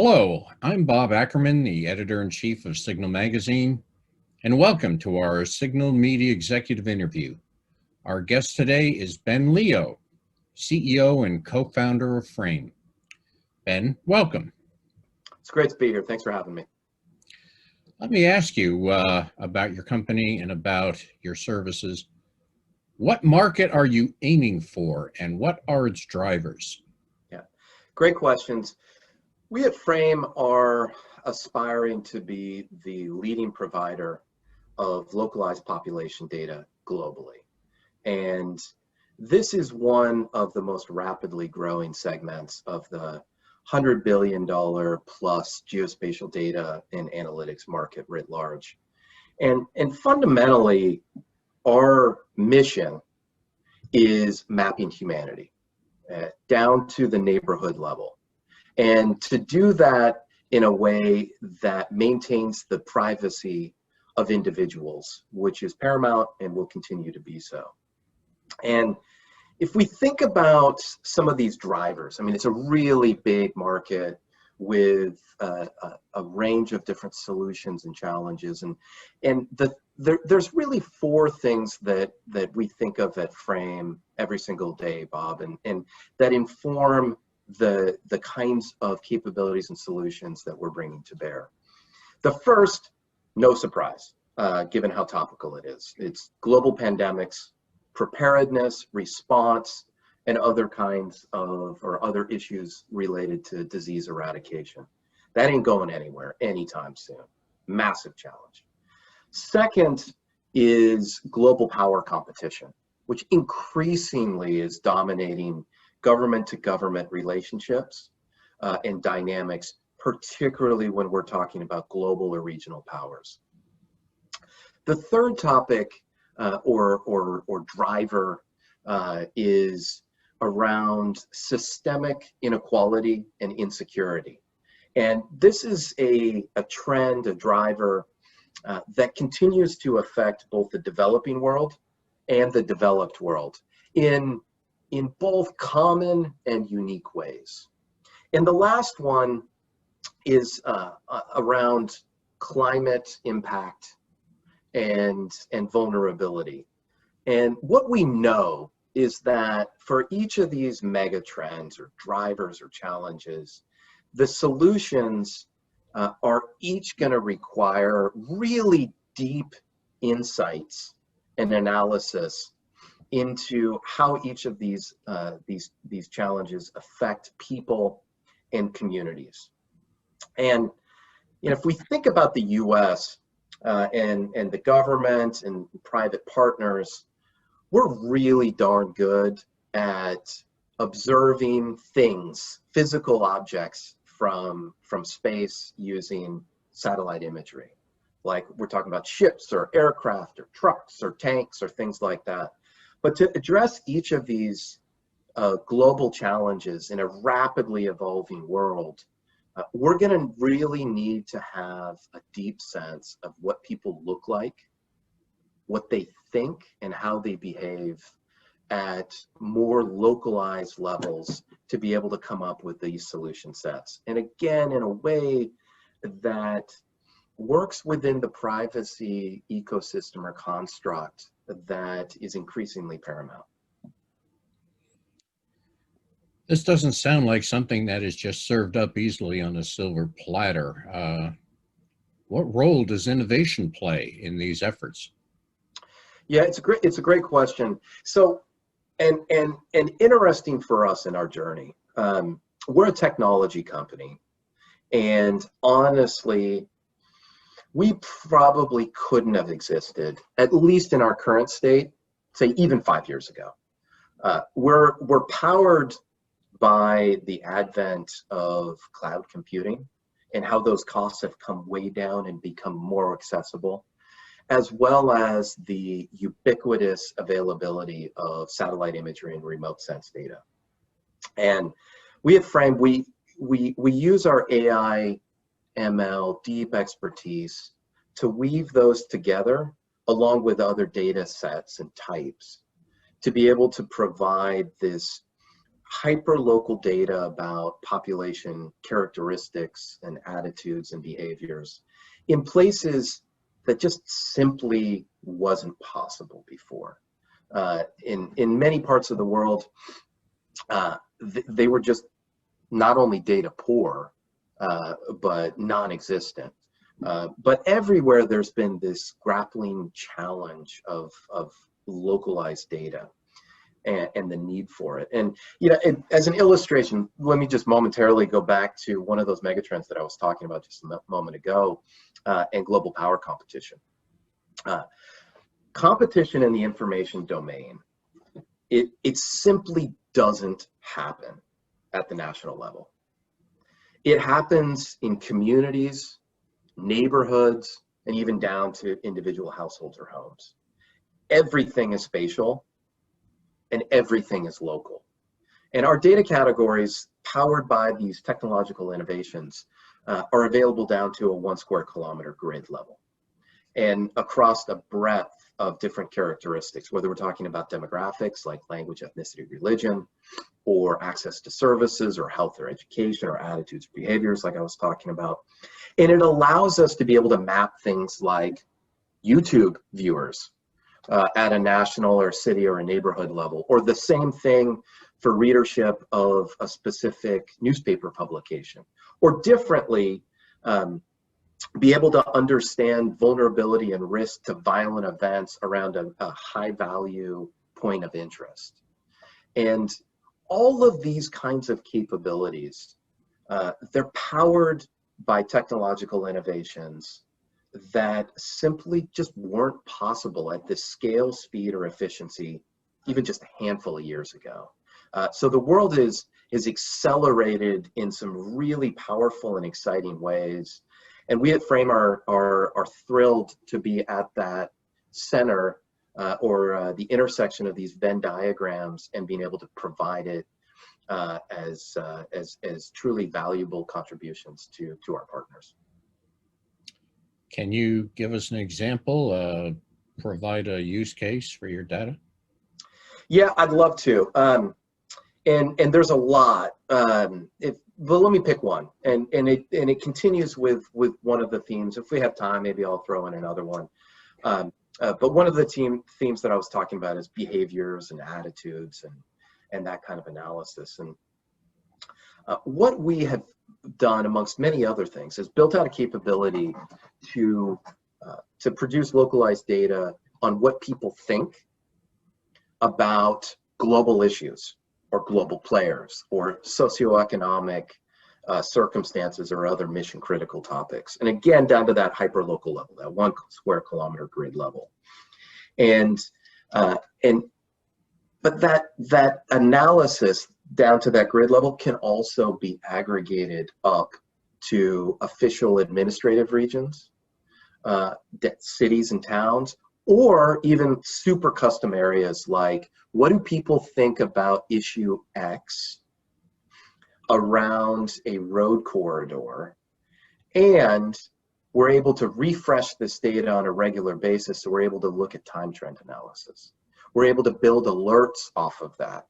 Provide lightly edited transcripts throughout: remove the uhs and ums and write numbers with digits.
Hello, I'm Bob Ackerman, the editor-in-chief of Signal Magazine, and welcome to our Signal Media Executive Interview. Our guest today is Ben Leo, CEO and co-founder of Fraym. Ben, welcome. It's great to be here. Thanks for having me. Let me ask you about your company and about your services. What market are you aiming for, and what are its drivers? Yeah, great questions. We at Fraym are aspiring to be the leading provider of localized population data globally. And this is one of the most rapidly growing segments of the $100 billion plus geospatial data and analytics market writ large. And fundamentally, our mission is mapping humanity down to the neighborhood level. And to do that in a way that maintains the privacy of individuals, which is paramount and will continue to be so. And if we think about some of these drivers, I mean, it's a really big market with a range of different solutions and challenges. And there's really four things that we think of at Fraym every single day, Bob, and that inform the kinds of capabilities and solutions that we're bringing to bear. The first, no surprise, given how topical it is. It's global pandemics, preparedness, response, and other kinds of, or other issues related to disease eradication. That ain't going anywhere anytime soon. Massive challenge. Second is global power competition, which increasingly is dominating government to government relationships and dynamics, particularly when we're talking about global or regional powers. The third topic or driver is around systemic inequality and insecurity. And this is a trend, a driver that continues to affect both the developing world and the developed world in both common and unique ways. And the last one is around climate impact and vulnerability. And what we know is that for each of these mega trends or drivers or challenges, the solutions are each going to require really deep insights and analysis into how each of these challenges affect people and communities. And if we think about the U.S. And the government and private partners, we're really darn good at observing things, physical objects from space using satellite imagery. Like we're talking about ships or aircraft or trucks or tanks or things like that. But to address each of these global challenges in a rapidly evolving world, we're going to really need to have a deep sense of what people look like, what they think, and how they behave at more localized levels to be able to come up with these solution sets. And again, in a way that works within the privacy ecosystem or construct that is increasingly paramount. This doesn't sound like something that is just served up easily on a silver platter. What role does innovation play in these efforts? Yeah, it's a great question. So, and interesting for us in our journey. We're a technology company, and honestly, we probably couldn't have existed, at least in our current state, say even 5 years ago. We're powered by the advent of cloud computing and how those costs have come way down and become more accessible, as well as the ubiquitous availability of satellite imagery and remote sense data. And we at Fraym, we use our AI, ML, deep expertise to weave those together along with other data sets and types to be able to provide this hyper-local data about population characteristics and attitudes and behaviors in places that just simply wasn't possible before. In many parts of the world, they were just not only data poor, but non-existent. But everywhere there's been this grappling challenge of localized data and the need for it. And as an illustration, let me just momentarily go back to one of those megatrends that I was talking about just a moment ago, and global power competition. Competition in the information domain, it simply doesn't happen at the national level. It happens in communities, neighborhoods, and even down to individual households or homes. Everything is spatial and everything is local. And our data categories powered by these technological innovations are available down to a 1 square kilometer grid level and across a breadth of different characteristics, whether we're talking about demographics like language, ethnicity, religion, or access to services or health or education or attitudes or behaviors like I was talking about. And it allows us to be able to map things like YouTube viewers at a national or city or a neighborhood level, or the same thing for readership of a specific newspaper publication, or differently, be able to understand vulnerability and risk to violent events around a high value point of interest. And all of these kinds of capabilities, they're powered by technological innovations that simply just weren't possible at this scale, speed, or efficiency even just a handful of years ago. So the world is accelerated in some really powerful and exciting ways. And we at Fraym are thrilled to be at that center or the intersection of these Venn diagrams and being able to provide it as truly valuable contributions to our partners. Can you give us an example, provide a use case for your data? Yeah, I'd love to. And there's a lot. But let me pick one, and it continues with one of the themes. If we have time, maybe I'll throw in another one. But one of the themes that I was talking about is behaviors and attitudes and that kind of analysis. And what we have done, amongst many other things, is built out a capability to produce localized data on what people think about global issues or global players or socioeconomic circumstances or other mission critical topics. And again, down to that hyperlocal level, that 1 square kilometer grid level. But that analysis down to that grid level can also be aggregated up to official administrative regions, cities and towns, or even super custom areas like, what do people think about issue X around a road corridor? And we're able to refresh this data on a regular basis, so we're able to look at time trend analysis. We're able to build alerts off of that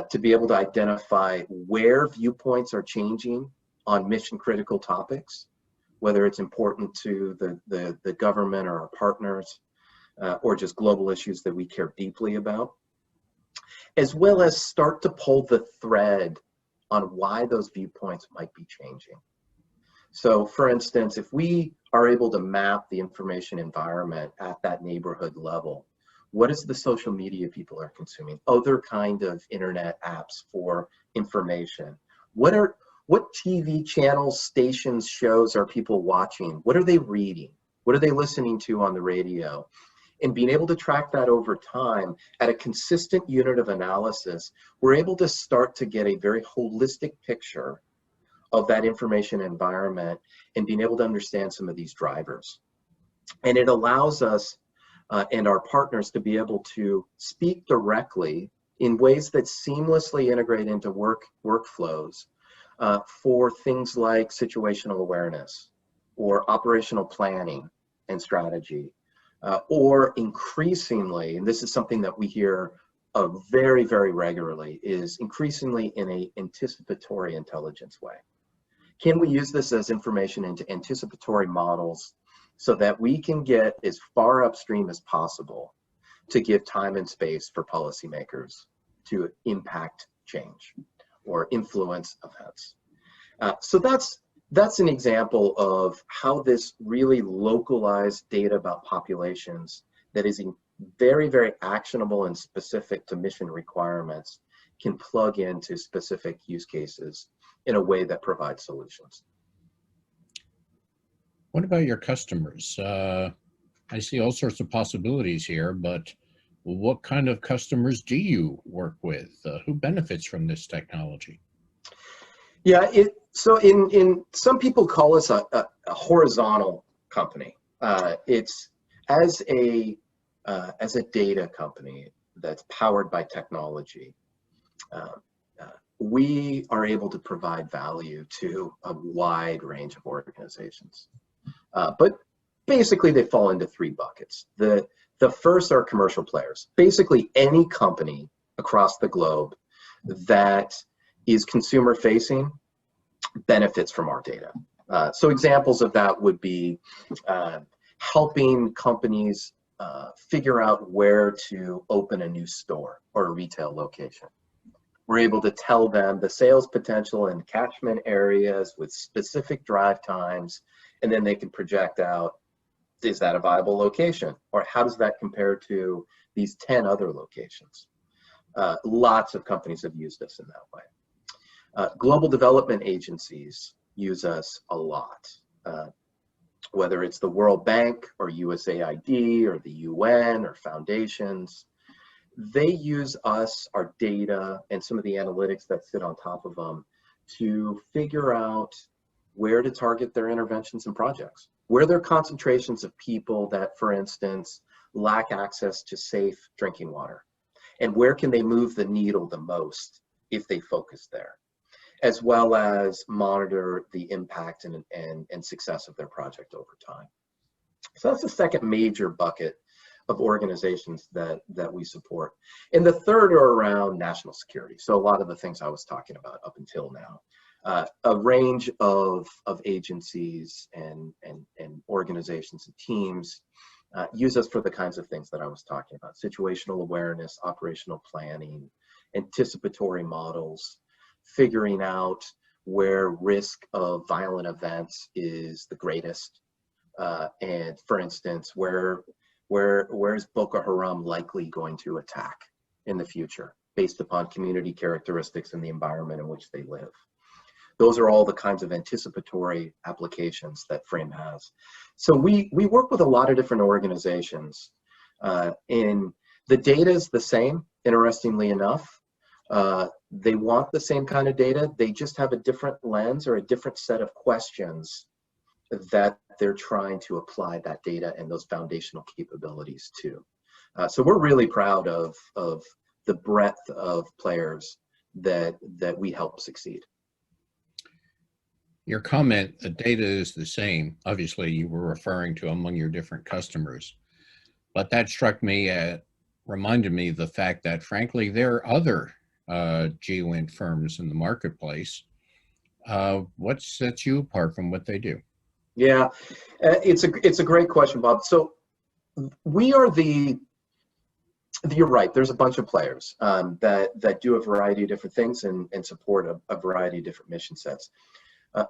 to be able to identify where viewpoints are changing on mission critical topics, whether it's important to the government or our partners, or just global issues that we care deeply about, as well as start to pull the thread on why those viewpoints might be changing. So for instance, if we are able to map the information environment at that neighborhood level, what is the social media people are consuming? Other kind of internet apps for information. What TV channels, stations, shows are people watching? What are they reading? What are they listening to on the radio? And being able to track that over time at a consistent unit of analysis, we're able to start to get a very holistic picture of that information environment and being able to understand some of these drivers. And it allows us and our partners to be able to speak directly in ways that seamlessly integrate into workflows for things like situational awareness or operational planning and strategy. Or increasingly, and this is something that we hear very, very regularly is increasingly in a anticipatory intelligence way. Can we use this as information into anticipatory models so that we can get as far upstream as possible to give time and space for policymakers to impact change or influence events? So that's an example of how this really localized data about populations that is very, very actionable and specific to mission requirements can plug into specific use cases in a way that provides solutions. What about your customers? I see all sorts of possibilities here, but what kind of customers do you work with? Who benefits from this technology? Yeah, so in some people call us a horizontal company. It's as a data company that's powered by technology. We are able to provide value to a wide range of organizations, but basically they fall into three buckets. The first are commercial players. Basically any company across the globe that is consumer facing benefits from our data. So examples of that would be helping companies figure out where to open a new store or a retail location. We're able to tell them the sales potential in catchment areas with specific drive times, and then they can project out, is that a viable location? Or how does that compare to these 10 other locations? Lots of companies have used us in that way. Global development agencies use us a lot, whether it's the World Bank or USAID or the UN or foundations. They use us, our data, and some of the analytics that sit on top of them to figure out where to target their interventions and projects, where there are concentrations of people that, for instance, lack access to safe drinking water, and where can they move the needle the most if they focus there, as well as monitor the impact and success of their project over time. So that's the second major bucket of organizations that we support. And the third are around national security. So a lot of the things I was talking about up until now. A range of agencies and organizations and teams use us for the kinds of things that I was talking about: situational awareness, operational planning, anticipatory models, figuring out where risk of violent events is the greatest. And for instance, where is Boko Haram likely going to attack in the future based upon community characteristics and the environment in which they live? Those are all the kinds of anticipatory applications that Fraym has. So we work with a lot of different organizations, and the data is the same, interestingly enough. They want the same kind of data, they just have a different lens or a different set of questions that they're trying to apply that data and those foundational capabilities to. So we're really proud of the breadth of players that we help succeed. Your comment, the data is the same. Obviously, you were referring to among your different customers, but that struck me, reminded me of the fact that, frankly, there are other GeoInt firms in the marketplace. What sets you apart from what they do? Yeah, it's a great question, Bob. So we are you're right, there's a bunch of players that do a variety of different things and support a variety of different mission sets.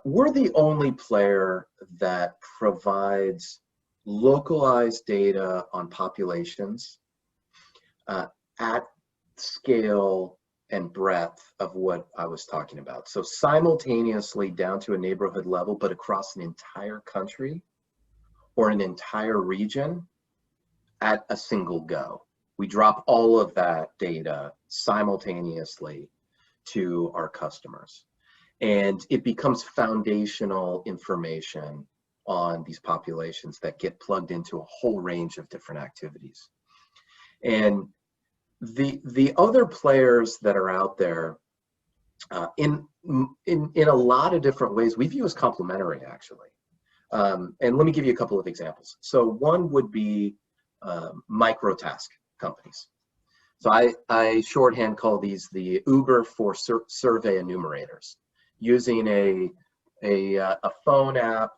We're the only player that provides localized data on populations at scale and breadth of what I was talking about. So simultaneously down to a neighborhood level, but across an entire country or an entire region at a single go. We drop all of that data simultaneously to our customers, and it becomes foundational information on these populations that get plugged into a whole range of different activities. And the other players that are out there, in a lot of different ways, we view as complementary, actually. And let me give you a couple of examples. So one would be microtask companies. So I shorthand call these the Uber for survey enumerators, using a phone app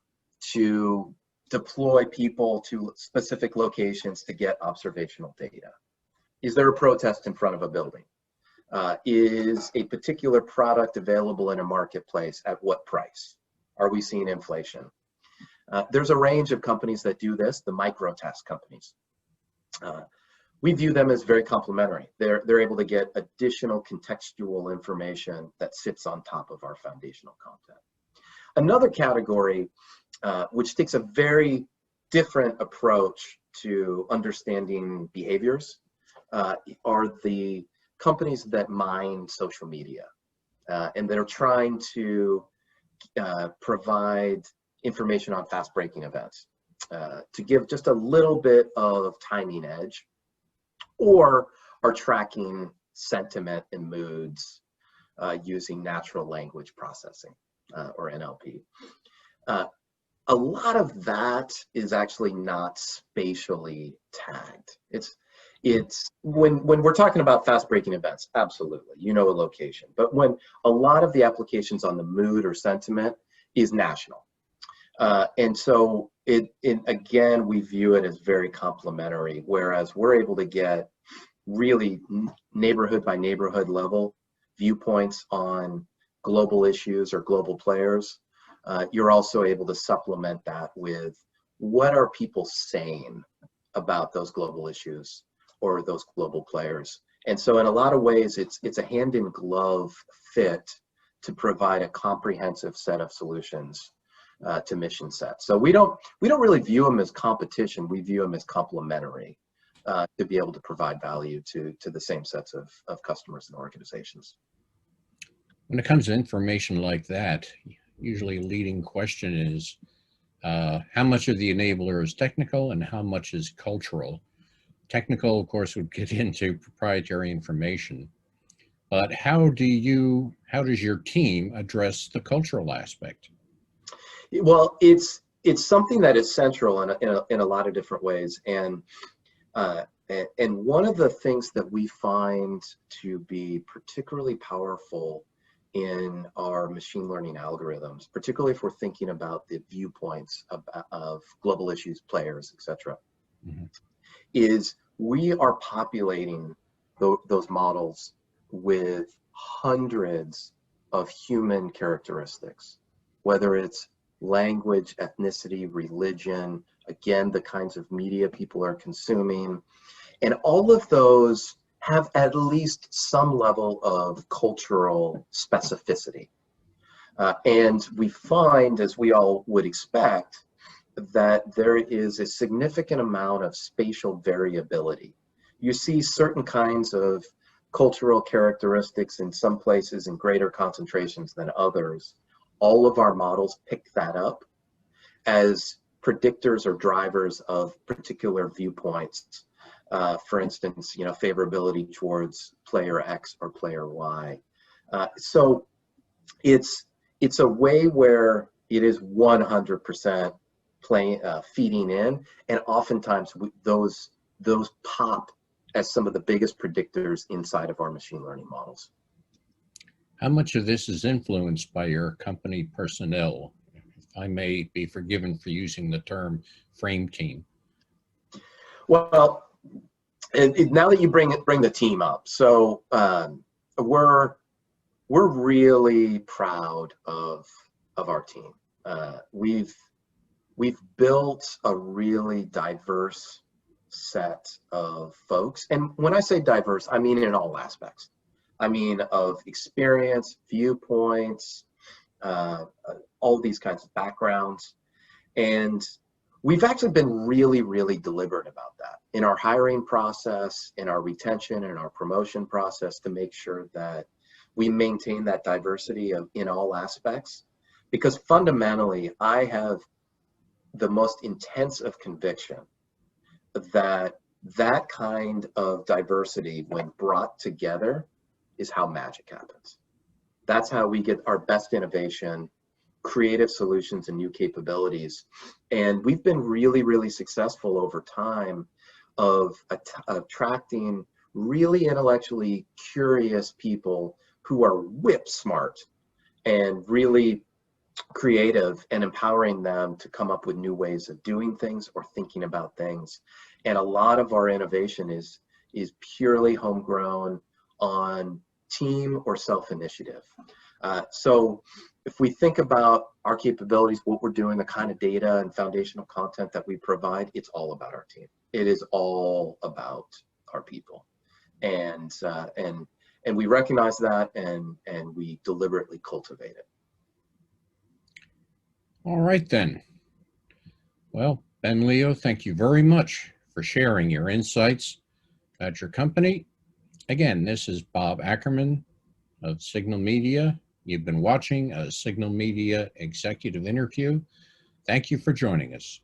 to deploy people to specific locations to get observational data. Is there a protest in front of a building? Is a particular product available in a marketplace at what price? Are we seeing inflation? There's a range of companies that do this, the micro test companies. We view them as very complementary. They're able to get additional contextual information that sits on top of our foundational content. Another category, which takes a very different approach to understanding behaviors, are the companies that mine social media, and they're trying to provide information on fast-breaking events to give just a little bit of timing edge, or are tracking sentiment and moods using natural language processing, or NLP. A lot of that is actually not spatially tagged. It's when we're talking about fast-breaking events, absolutely, you know a location. But when a lot of the applications on the mood or sentiment is national. And so again, we view it as very complementary, whereas we're able to get really neighborhood by neighborhood level viewpoints on global issues or global players. You're also able to supplement that with what are people saying about those global issues or those global players. And so in a lot of ways, it's a hand in glove fit to provide a comprehensive set of solutions to mission sets. So we don't really view them as competition. We view them as complementary to be able to provide value to the same sets of customers and organizations. When it comes to information like that, usually a leading question is how much of the enabler is technical and how much is cultural? Technical, of course, would get into proprietary information, but how does your team address the cultural aspect? Well, it's something that is central in a lot of different ways, and one of the things that we find to be particularly powerful in our machine learning algorithms, particularly if we're thinking about the viewpoints of global issues, players, etc., is we are populating those models with hundreds of human characteristics, whether it's language, ethnicity, religion, again, the kinds of media people are consuming, and all of those have at least some level of cultural specificity. And we find, as we all would expect, that there is a significant amount of spatial variability. You see certain kinds of cultural characteristics in some places in greater concentrations than others. All of our models pick that up as predictors or drivers of particular viewpoints. For instance, favorability towards player X or player Y. So it's a way where it is 100% feeding in, and oftentimes those pop as some of the biggest predictors inside of our machine learning models. How much of this is influenced by your company personnel? If I may be forgiven for using the term Fraym team. Well, now that you bring the team up, so we're really proud of our team. We've built a really diverse set of folks, and when I say diverse, I mean in all aspects. I mean of experience, viewpoints, all these kinds of backgrounds, and we've actually been really, really deliberate about that in our hiring process, in our retention, and our promotion process to make sure that we maintain that diversity in all aspects. Because fundamentally, I have the most intense of conviction that kind of diversity, when brought together, is how magic happens. That's how we get our best innovation, creative solutions, and new capabilities. And we've been really, really successful over time of attracting really intellectually curious people who are whip smart and really creative, and empowering them to come up with new ways of doing things or thinking about things. And a lot of our innovation is purely homegrown on team or self-initiative. So if we think about our capabilities, what we're doing, the kind of data and foundational content that we provide, it's all about our team. It is all about our people. And we recognize that, and we deliberately cultivate it. All right then. Well, Ben Leo, thank you very much for sharing your insights at your company. Again, this is Bob Ackerman of Signal Media. You've been watching a Signal Media executive interview. Thank you for joining us.